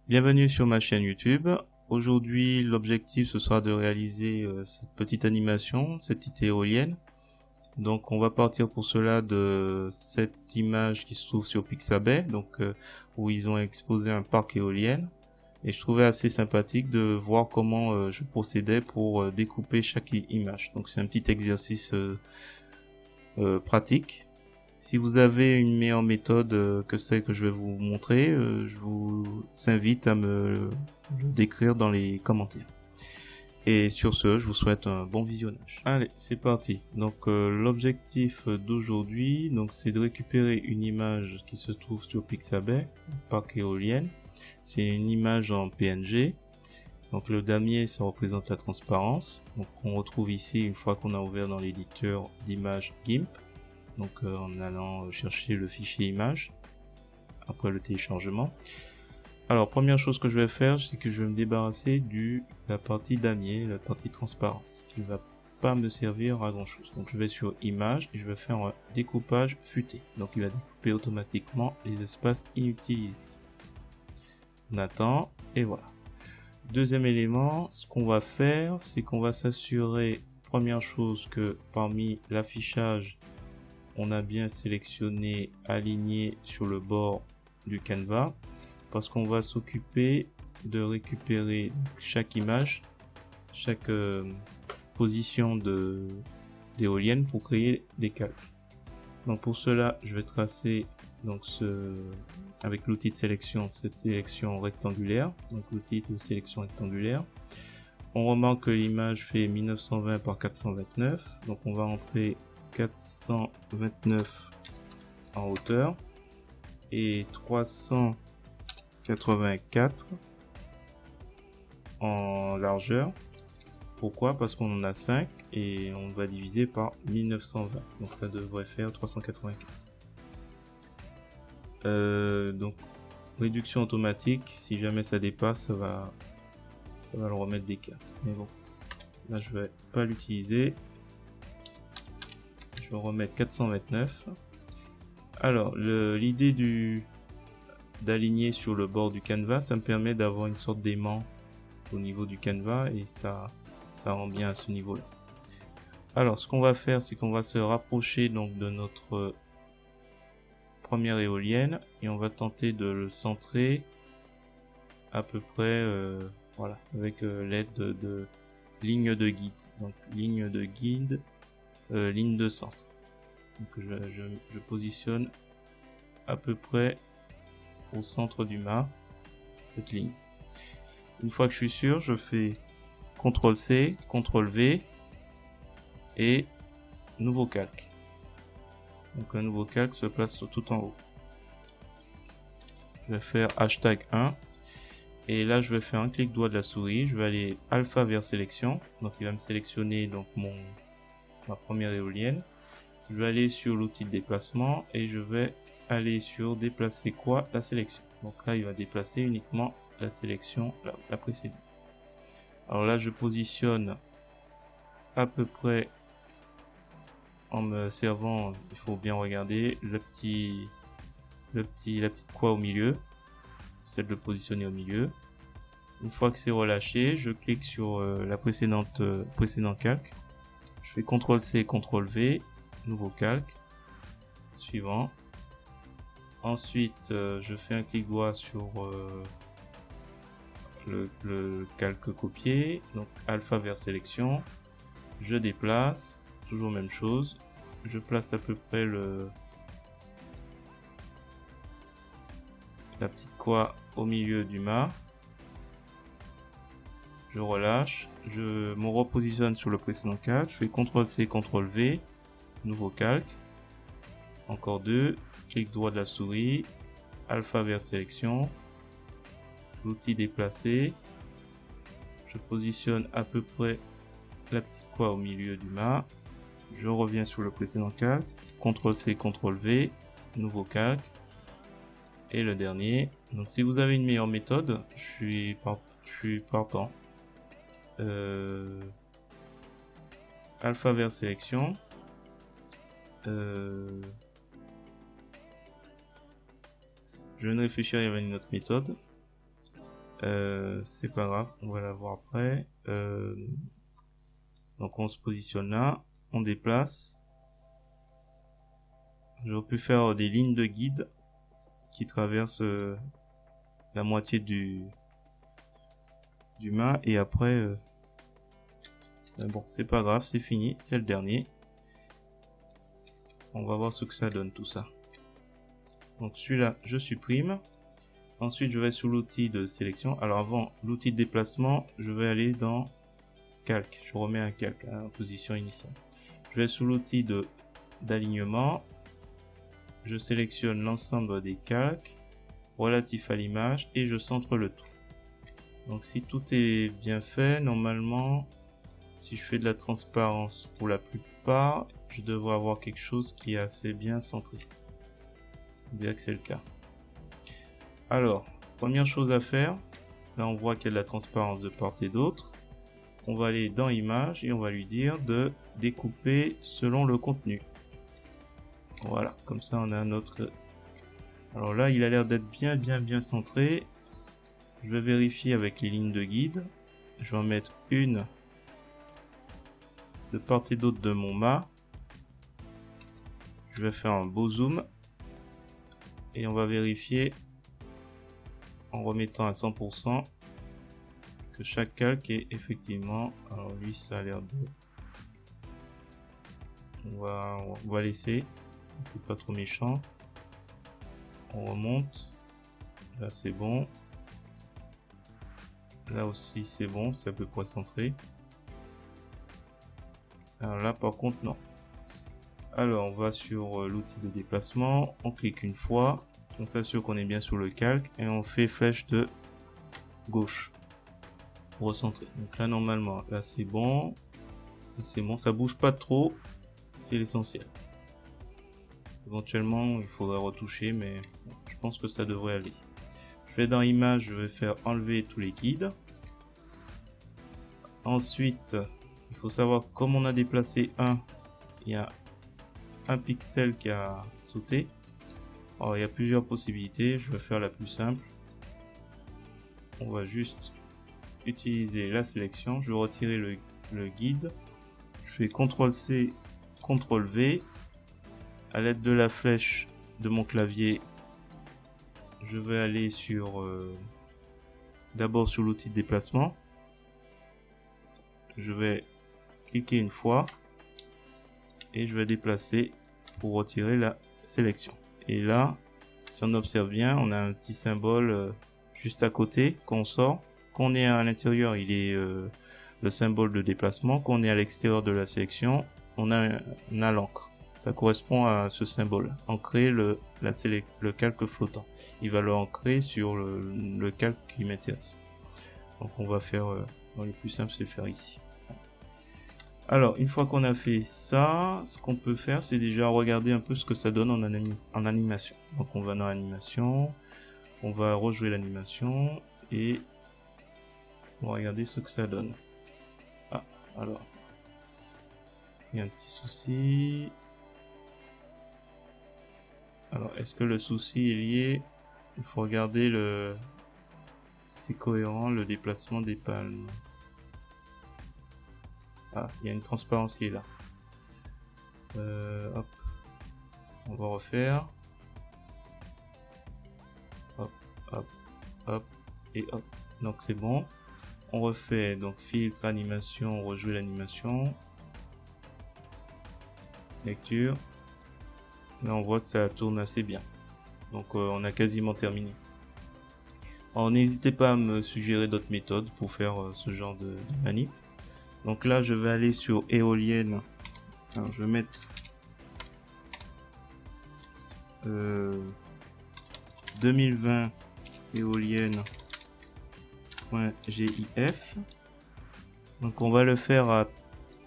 Bienvenue sur ma chaîne YouTube. Aujourd'hui, l'objectif ce sera de réaliser cette petite animation, cette petite éolienne. Donc on va partir pour cela de cette image qui se trouve sur Pixabay, où ils ont exposé un parc éolien. Et je trouvais assez sympathique de voir comment je procédais pour découper chaque image. Donc c'est un petit exercice pratique. Si vous avez une meilleure méthode que celle que je vais vous montrer, je vous invite à me le décrire dans les commentaires. Et sur ce, je vous souhaite un bon visionnage. Allez, c'est parti. L'objectif d'aujourd'hui, c'est de récupérer une image qui se trouve sur Pixabay, parc éolienne. C'est une image en PNG. Donc le damier, ça représente la transparence. Donc on retrouve ici une fois qu'on a ouvert dans l'éditeur d'image GIMP. En allant chercher le fichier image après le téléchargement. Alors première chose que je vais faire, c'est que je vais me débarrasser de la partie damier, la partie transparence, qui ne va pas me servir à grand chose. Donc je vais sur image et je vais faire un découpage futé. Donc il va découper automatiquement les espaces inutilisés. On attend et voilà. Deuxième élément, ce qu'on va faire, c'est qu'on va s'assurer, première chose, que parmi l'affichage, on a bien sélectionné aligné sur le bord du canevas parce qu'on va s'occuper de récupérer chaque image, chaque position d'éolienne pour créer des calques. Donc pour cela, je vais tracer avec l'outil de sélection, cette sélection rectangulaire, donc l'outil de sélection rectangulaire. On remarque que l'image fait 1920 par 429, donc on va entrer 429 en hauteur et 384 en largeur. Pourquoi? Parce qu'on en a 5 et on va diviser par 1920. Donc ça devrait faire 384. Réduction automatique, si jamais ça dépasse, ça va le remettre des cartes. Mais bon, là je vais pas l'utiliser. Je vais remettre 429. Alors, l'idée d'aligner sur le bord du canevas, ça me permet d'avoir une sorte d'aimant au niveau du canevas et ça rend bien à ce niveau-là. Alors, ce qu'on va faire, c'est qu'on va se rapprocher donc de notre première éolienne et on va tenter de le centrer à peu près, voilà, avec l'aide de lignes de guide. Donc, ligne de guide. Ligne de centre. Donc je positionne à peu près au centre du mât cette ligne. Une fois que je suis sûr, je fais CTRL-C, CTRL-V et nouveau calque. Donc un nouveau calque se place tout en haut. Je vais faire #1 et là je vais faire un clic droit de la souris. Je vais aller alpha vers sélection. Donc il va me sélectionner ma première éolienne. Je vais aller sur l'outil de déplacement et je vais aller sur déplacer quoi? La sélection. Donc là, il va déplacer uniquement la sélection, la précédente. Alors là, je positionne à peu près en me servant, il faut bien regarder, la petite croix au milieu. J'essaie de le positionner au milieu. Une fois que c'est relâché, je clique sur la précédent calque. Je fais CTRL-C, CTRL-V. Nouveau calque, suivant. Ensuite je fais un clic droit sur le calque copié, donc alpha vers sélection, je déplace, toujours même chose, je place à peu près la petite croix au milieu du mât, je relâche, je me repositionne sur le précédent calque, je fais CTRL-C, CTRL-V, nouveau calque, encore deux, clic droit de la souris, alpha vers sélection, l'outil déplacer, je positionne à peu près la petite croix au milieu du mât, je reviens sur le précédent calque, CTRL-C, CTRL-V, nouveau calque, et le dernier. Donc si vous avez une meilleure méthode, je suis partant. Alpha vers sélection, je viens de réfléchir, il y avait une autre méthode. C'est pas grave, on va la voir après. Donc on se positionne là, on déplace. J'aurais pu faire des lignes de guide qui traversent la moitié du mât, et après bon, c'est pas grave, c'est fini, c'est le dernier. On va voir ce que ça donne tout ça. Donc celui-là, je supprime. Ensuite, je vais sur l'outil de sélection. Alors avant l'outil de déplacement, je vais aller dans calque. Je remets un calque en position initiale. Je vais sur l'outil d'alignement. Je sélectionne l'ensemble des calques relatifs à l'image et je centre le tout. Donc si tout est bien fait, normalement, si je fais de la transparence pour la plupart, je devrais avoir quelque chose qui est assez bien centré. On dirait que c'est le cas. Alors, première chose à faire, là on voit qu'il y a de la transparence de part et d'autre. On va aller dans Images et on va lui dire de découper selon le contenu. Voilà, comme ça on a notre... Alors là, il a l'air d'être bien centré. Je vais vérifier avec les lignes de guide. Je vais en mettre une de part et d'autre de mon mât. Je vais faire un beau zoom. Et on va vérifier en remettant à 100% que chaque calque est effectivement... Alors lui, ça a l'air de... On va laisser. C'est pas trop méchant. On remonte. Là, c'est bon. Là aussi, c'est bon. C'est à peu près centré. Alors là, par contre, non. Alors, on va sur l'outil de déplacement. On clique une fois. On s'assure qu'on est bien sur le calque. Et on fait flèche de gauche. Pour recentrer. Donc là, normalement, là, c'est bon. C'est bon. Ça bouge pas trop. C'est l'essentiel. Éventuellement, il faudra retoucher, mais je pense que ça devrait aller. Je vais dans Images, je vais faire enlever tous les guides. Ensuite, il faut savoir, comme on a déplacé un, il y a un pixel qui a sauté. Alors, il y a plusieurs possibilités. Je vais faire la plus simple. On va juste utiliser la sélection. Je vais retirer le guide. Je fais CTRL-C, CTRL-V. À l'aide de la flèche de mon clavier, je vais aller sur d'abord sur l'outil de déplacement. Je vais cliquer une fois et je vais déplacer pour retirer la sélection. Et là, si on observe bien, on a un petit symbole juste à côté qu'on sort. Quand on est à l'intérieur, il est le symbole de déplacement. Quand on est à l'extérieur de la sélection, on a l'encre. Ça correspond à ce symbole. Ancrer le calque flottant. Il va le ancrer sur le calque qui m'intéresse. Donc on va faire, le plus simple c'est faire ici. Alors une fois qu'on a fait ça, ce qu'on peut faire c'est déjà regarder un peu ce que ça donne en animation. Donc on va dans animation, on va rejouer l'animation et on va regarder ce que ça donne. Ah, alors, il y a un petit souci. Alors, est-ce que le souci est lié? Il faut regarder si c'est cohérent, le déplacement des palmes. Ah, il y a une transparence qui est là. Hop. On va refaire. Hop, hop, hop, et hop. Donc c'est bon. On refait, donc filtre, animation, on rejoue l'animation. Lecture. Là on voit que ça tourne assez bien. Donc on a quasiment terminé. Alors n'hésitez pas à me suggérer d'autres méthodes pour faire ce genre de manip. Donc là je vais aller sur éolienne. Alors je vais mettre 2020 éolienne.gif. Donc on va le faire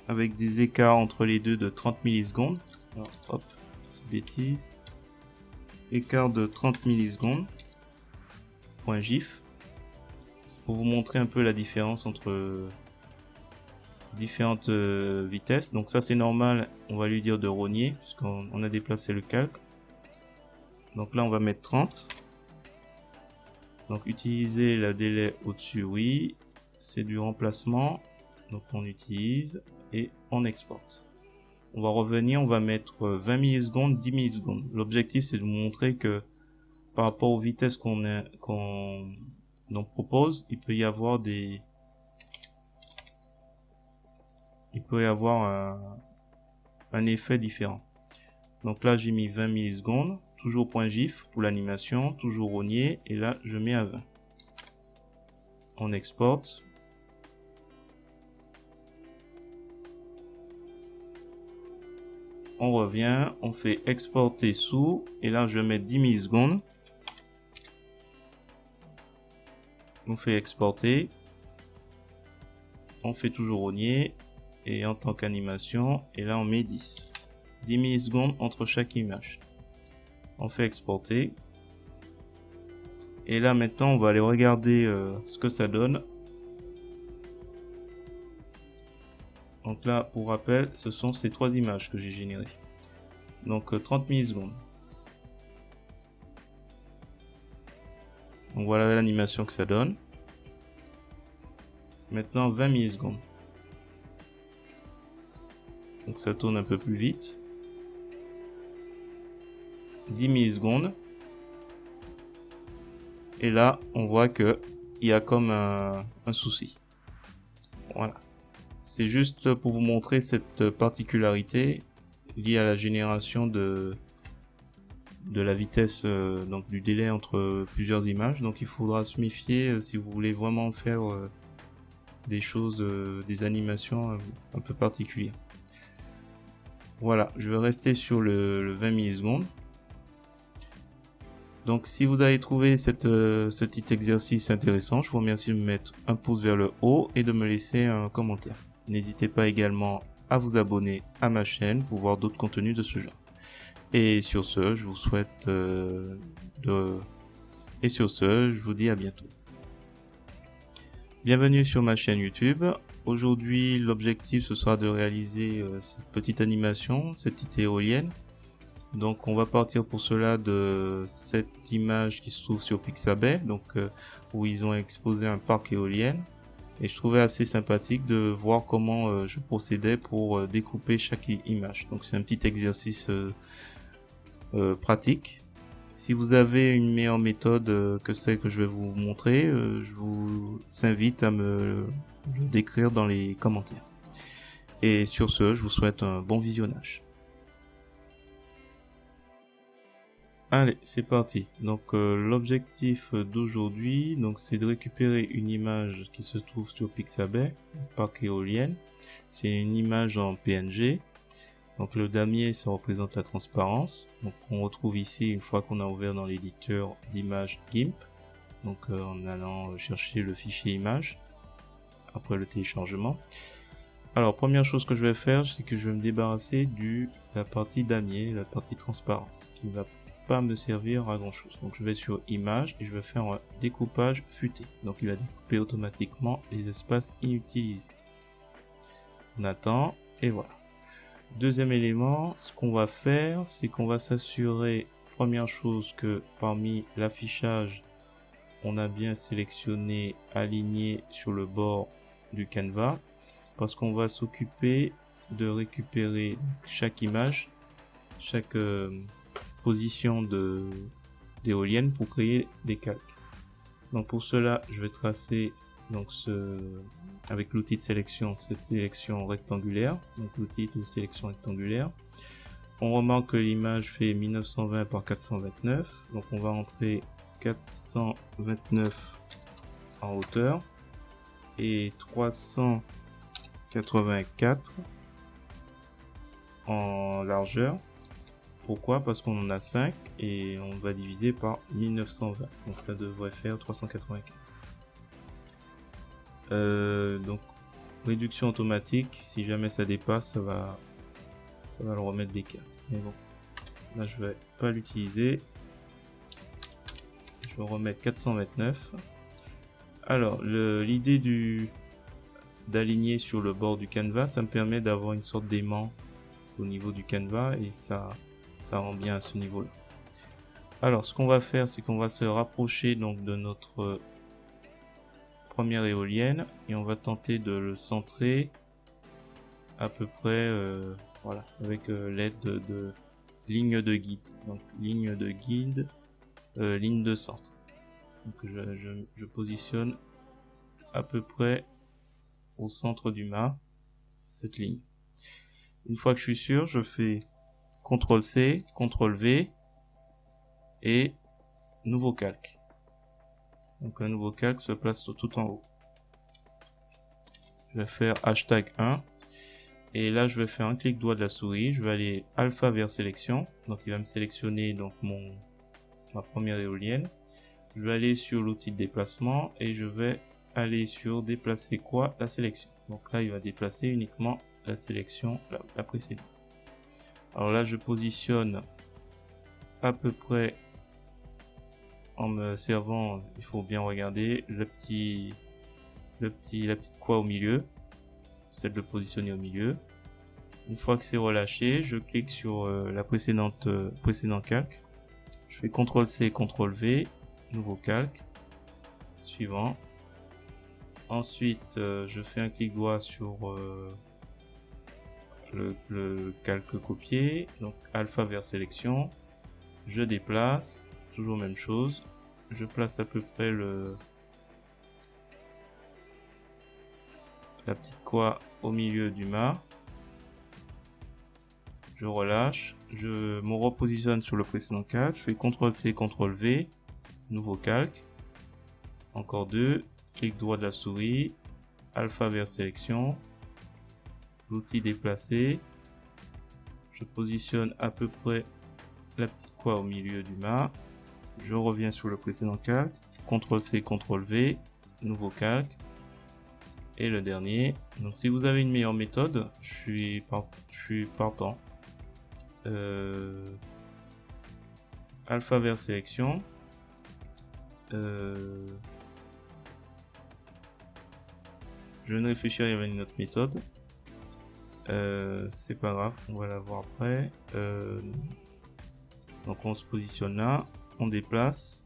avec des écarts entre les deux de 30 millisecondes. Alors, hop, bêtise. Écart de 30 millisecondes. .gif. Pour vous montrer un peu la différence entre différentes vitesses. Donc ça c'est normal, on va lui dire de rogner puisqu'on a déplacé le calque. Donc là on va mettre 30. Donc utiliser le délai au-dessus, oui. C'est du remplacement. Donc on utilise et on exporte. On va revenir, on va mettre 20 millisecondes, 10 millisecondes. L'objectif c'est de vous montrer que par rapport aux vitesses qu'on propose, il peut y avoir un effet différent. Donc là j'ai mis 20 millisecondes, toujours point GIF pour l'animation, toujours rogné, et là je mets à 20. On exporte. On revient, on fait exporter sous, et là je mets 10 millisecondes. On fait exporter. On fait toujours rogner, et en tant qu'animation, et là on met 10. 10 millisecondes entre chaque image. On fait exporter. Et là maintenant on va aller regarder ce que ça donne. Donc là, pour rappel, ce sont ces 3 images que j'ai générées. Donc 30 millisecondes. Donc voilà l'animation que ça donne. Maintenant 20 millisecondes. Donc ça tourne un peu plus vite. 10 millisecondes. Et là, on voit que il y a comme un souci. Voilà. C'est juste pour vous montrer cette particularité liée à la génération de la vitesse, donc du délai entre plusieurs images. Donc il faudra se méfier si vous voulez vraiment faire des choses, des animations un peu particulières. Voilà, je vais rester sur le 20 millisecondes. Donc si vous avez trouvé ce petit exercice intéressant, je vous remercie de me mettre un pouce vers le haut et de me laisser un commentaire. N'hésitez pas également à vous abonner à ma chaîne pour voir d'autres contenus de ce genre. Et sur ce, je vous souhaite Et sur ce, je vous dis à bientôt. Bienvenue sur ma chaîne YouTube. Aujourd'hui, l'objectif ce sera de réaliser cette petite animation, cette petite éolienne. Donc on va partir pour cela de cette image qui se trouve sur Pixabay, donc où ils ont exposé un parc éolien. Et je trouvais assez sympathique de voir comment je procédais pour découper chaque image. Donc c'est un petit exercice pratique. Si vous avez une meilleure méthode que celle que je vais vous montrer, je vous invite à me le décrire dans les commentaires. Et sur ce, je vous souhaite un bon visionnage. Allez, c'est parti. Donc l'objectif d'aujourd'hui, c'est de récupérer une image qui se trouve sur Pixabay, parc éolien. C'est une image en PNG. Donc le damier, ça représente la transparence. Donc on retrouve ici une fois qu'on a ouvert dans l'éditeur d'image GIMP. Donc en allant chercher le fichier image après le téléchargement. Alors première chose que je vais faire, c'est que je vais me débarrasser de la partie damier, la partie transparence, qui va pas me servir à grand chose. Donc je vais sur image et je vais faire un découpage futé. Donc il va découper automatiquement les espaces inutilisés. On attend et voilà. Deuxième élément, ce qu'on va faire, c'est qu'on va s'assurer, première chose, que parmi l'affichage, on a bien sélectionné aligné sur le bord du canevas, parce qu'on va s'occuper de récupérer chaque image, chaque position d'éolienne pour créer des calques. Donc pour cela, je vais tracer avec l'outil de sélection, cette sélection rectangulaire, donc l'outil de sélection rectangulaire. On remarque que l'image fait 1920 par 429, donc on va entrer 429 en hauteur et 384 en largeur. Pourquoi? Parce qu'on en a 5 et on va diviser par 1920, donc ça devrait faire 384. Donc réduction automatique, si jamais ça dépasse, ça va le remettre d'écart. Mais bon, là je vais pas l'utiliser. Je vais remettre 429. Alors l'idée d'aligner sur le bord du canevas, ça me permet d'avoir une sorte d'aimant au niveau du canevas et ça rend bien à ce niveau là. Alors, ce qu'on va faire, c'est qu'on va se rapprocher donc de notre première éolienne et on va tenter de le centrer à peu près, voilà, avec l'aide de ligne de guide. Donc, ligne de guide, ligne de centre. Donc, je positionne à peu près au centre du mât cette ligne. Une fois que je suis sûr, je fais CTRL-C, CTRL-V et nouveau calque. Donc un nouveau calque se place tout en haut. Je vais faire #1 et là je vais faire un clic droit de la souris, je vais aller alpha vers sélection, donc il va me sélectionner donc ma première éolienne. Je vais aller sur l'outil de déplacement et je vais aller sur déplacer quoi, la sélection. Donc là il va déplacer uniquement la sélection, la précédente. Alors là je positionne à peu près en me servant, il faut bien regarder la petite croix au milieu, c'est de le positionner au milieu. Une fois que c'est relâché, je clique sur la précédent calque. Je fais CTRL-C, CTRL-V, nouveau calque, suivant. Ensuite, je fais un clic droit sur le calque copié, donc alpha vers sélection. Je déplace, toujours même chose. Je place à peu près la petite croix au milieu du mât. Je relâche, je me repositionne sur le précédent calque, je fais CTRL-C, CTRL-V, nouveau calque, encore deux, clic droit de la souris, alpha vers sélection, l'outil déplacer, je positionne à peu près la petite croix au milieu du mât, je reviens sur le précédent calque, CTRL-C, CTRL-V, nouveau calque, et le dernier. Donc si vous avez une meilleure méthode, je suis partant. Alpha vers sélection, je ne réfléchirai à une autre méthode, c'est pas grave, on va la voir après. Donc on se positionne là, on déplace.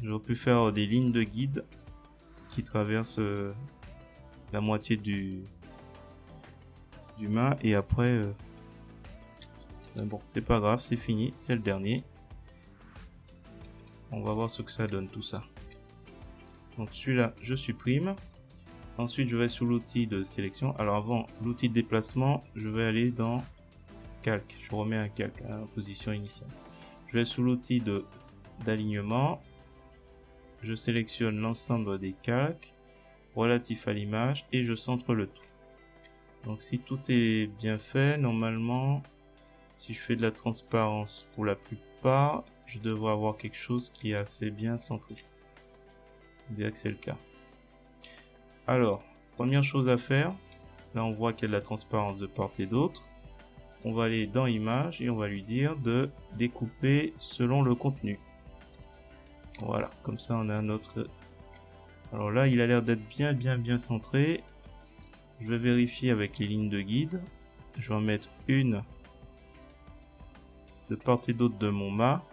J'aurais pu faire des lignes de guide qui traversent la moitié du mât et après bon, c'est pas grave, c'est fini, c'est le dernier. On va voir ce que ça donne tout ça. Donc celui-là, je supprime. Ensuite, je vais sur l'outil de sélection. Alors avant l'outil de déplacement, je vais aller dans calque. Je remets un calque en position initiale. Je vais sous l'outil d'alignement. Je sélectionne l'ensemble des calques relatifs à l'image et je centre le tout. Donc si tout est bien fait, normalement, si je fais de la transparence pour la plupart, je devrais avoir quelque chose qui est assez bien centré. On dirait que c'est le cas. Alors, première chose à faire, là on voit qu'il y a de la transparence de part et d'autre. On va aller dans Images et on va lui dire de découper selon le contenu. Voilà, comme ça on a notre... Alors là, il a l'air d'être bien centré. Je vais vérifier avec les lignes de guide. Je vais en mettre une de part et d'autre de mon mât.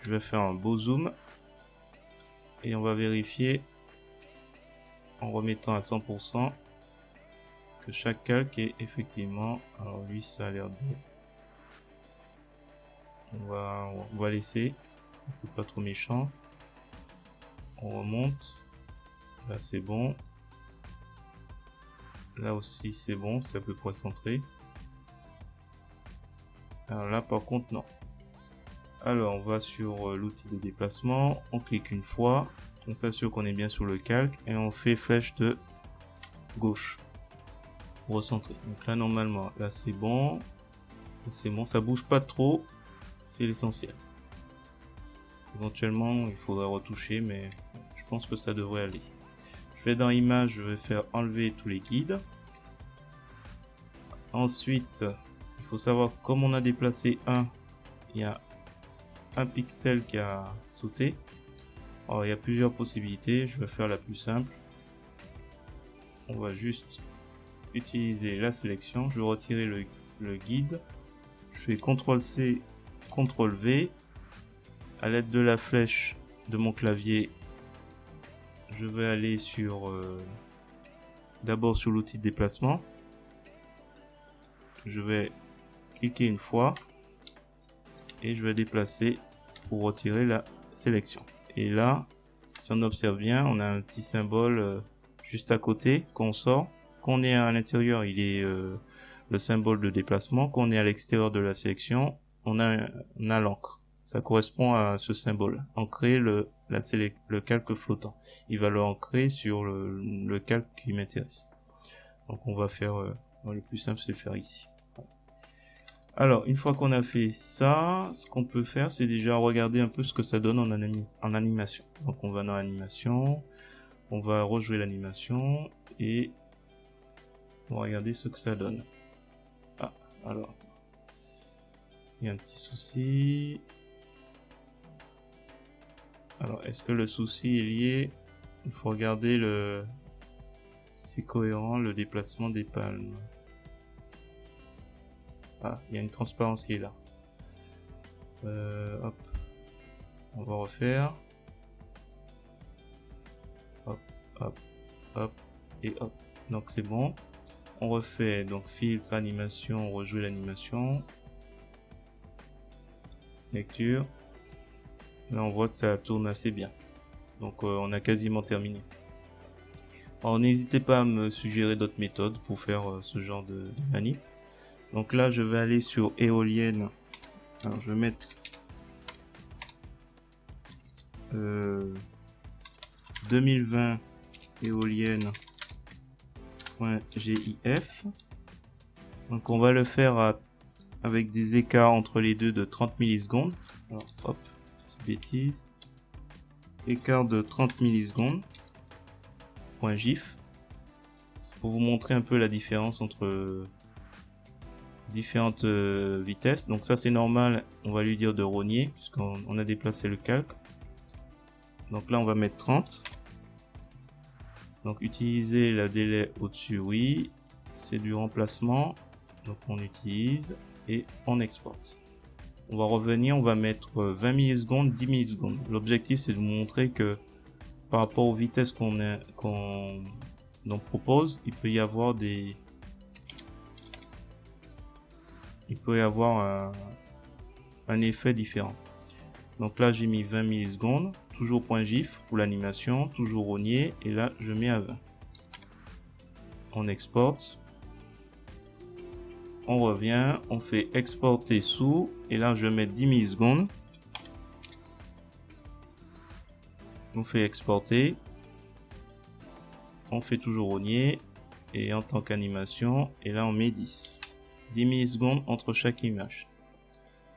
Je vais faire un beau zoom. Et on va vérifier en remettant à 100% que chaque calque est effectivement... Alors lui, ça a l'air de... On va laisser. C'est pas trop méchant. On remonte. Là, c'est bon. Là aussi, c'est bon. C'est à peu près centré. Alors là, par contre, non. Alors, on va sur l'outil de déplacement. On clique une fois. On s'assure qu'on est bien sur le calque. Et on fait flèche de gauche. Pour recentrer. Donc là, normalement, là, c'est bon. C'est bon. Ça bouge pas trop. C'est l'essentiel. Éventuellement, il faudra retoucher, mais je pense que ça devrait aller. Je vais dans Images, je vais faire enlever tous les guides. Ensuite, il faut savoir, comme on a déplacé un, il y a un pixel qui a sauté. Alors, il y a plusieurs possibilités, je vais faire la plus simple. On va juste utiliser la sélection, je vais retirer le guide. Je fais CTRL-C, CTRL-V. À l'aide de la flèche de mon clavier, je vais aller sur d'abord sur l'outil de déplacement. Je vais cliquer une fois et je vais déplacer pour retirer la sélection. Et là, si on observe bien, on a un petit symbole juste à côté qu'on sort. Quand on est à l'intérieur, il est le symbole de déplacement. Quand on est à l'extérieur de la sélection, on a l'encre. Ça correspond à ce symbole. Ancrer le calque flottant. Il va le ancrer sur le calque qui m'intéresse. Donc on va faire, le plus simple c'est de faire ici. Alors, une fois qu'on a fait ça, ce qu'on peut faire, c'est déjà regarder un peu ce que ça donne en animation. Donc on va dans l'animation, on va rejouer l'animation et on va regarder ce que ça donne. Ah, alors, il y a un petit souci. Alors, est-ce que le souci est lié? Il faut regarder si c'est cohérent, le déplacement des palmes. Ah, il y a une transparence qui est là. Hop. On va refaire. Hop, hop, hop, et hop. Donc c'est bon. On refait, donc filtre, animation, on rejoue l'animation. Lecture. Là on voit que ça tourne assez bien. Donc on a quasiment terminé. Alors n'hésitez pas à me suggérer d'autres méthodes pour faire ce genre de manip. Donc là je vais aller sur éolienne. Alors je vais mettre 2020 éolienne.gif. Donc on va le faire avec des écarts entre les deux de 30 millisecondes. Alors hop, petite bêtise. Écart de 30 millisecondes. .gif. Pour vous montrer un peu la différence entre différentes vitesses. Donc ça c'est normal, on va lui dire de rogner puisqu'on a déplacé le calque. Donc là on va mettre 30. Donc utiliser la délai au-dessus, oui, c'est du remplacement. Donc on utilise et on exporte. On va revenir, on va mettre 20 millisecondes, 10 millisecondes. L'objectif c'est de vous montrer que par rapport aux vitesses qu'on propose, il peut y avoir un effet différent. Donc là j'ai mis 20 millisecondes, toujours .gif pour l'animation, toujours rogner, et là je mets à 20. On exporte, on revient, on fait exporter sous, et là je vais mettre 10 millisecondes. On fait exporter, on fait toujours rogner, et en tant qu'animation, et là on met 10 millisecondes entre chaque image.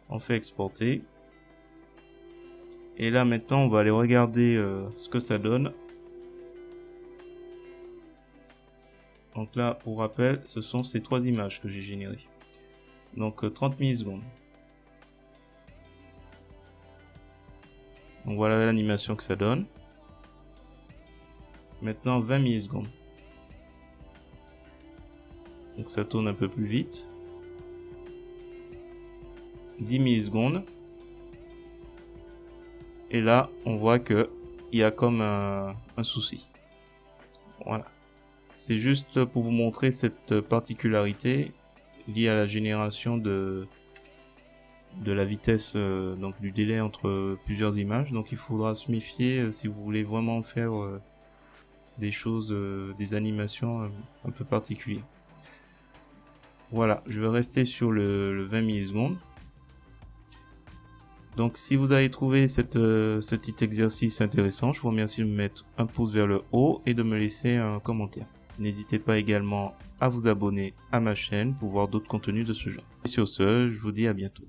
On fait exporter. Et là maintenant on va aller regarder ce que ça donne. Donc là pour rappel, ce sont ces trois images que j'ai générées. Donc 30 millisecondes. Donc voilà l'animation que ça donne. Maintenant 20 millisecondes. Donc ça tourne un peu plus vite. 10 millisecondes. Et là, on voit que il y a comme un souci. Voilà. C'est juste pour vous montrer cette particularité liée à la génération de la vitesse, donc du délai entre plusieurs images. Donc il faudra se méfier si vous voulez vraiment faire des choses, des animations un peu particulières. Voilà, je vais rester sur le 20 millisecondes. Donc si vous avez trouvé ce petit exercice intéressant, je vous remercie de me mettre un pouce vers le haut et de me laisser un commentaire. N'hésitez pas également à vous abonner à ma chaîne pour voir d'autres contenus de ce genre. Et sur ce, je vous dis à bientôt.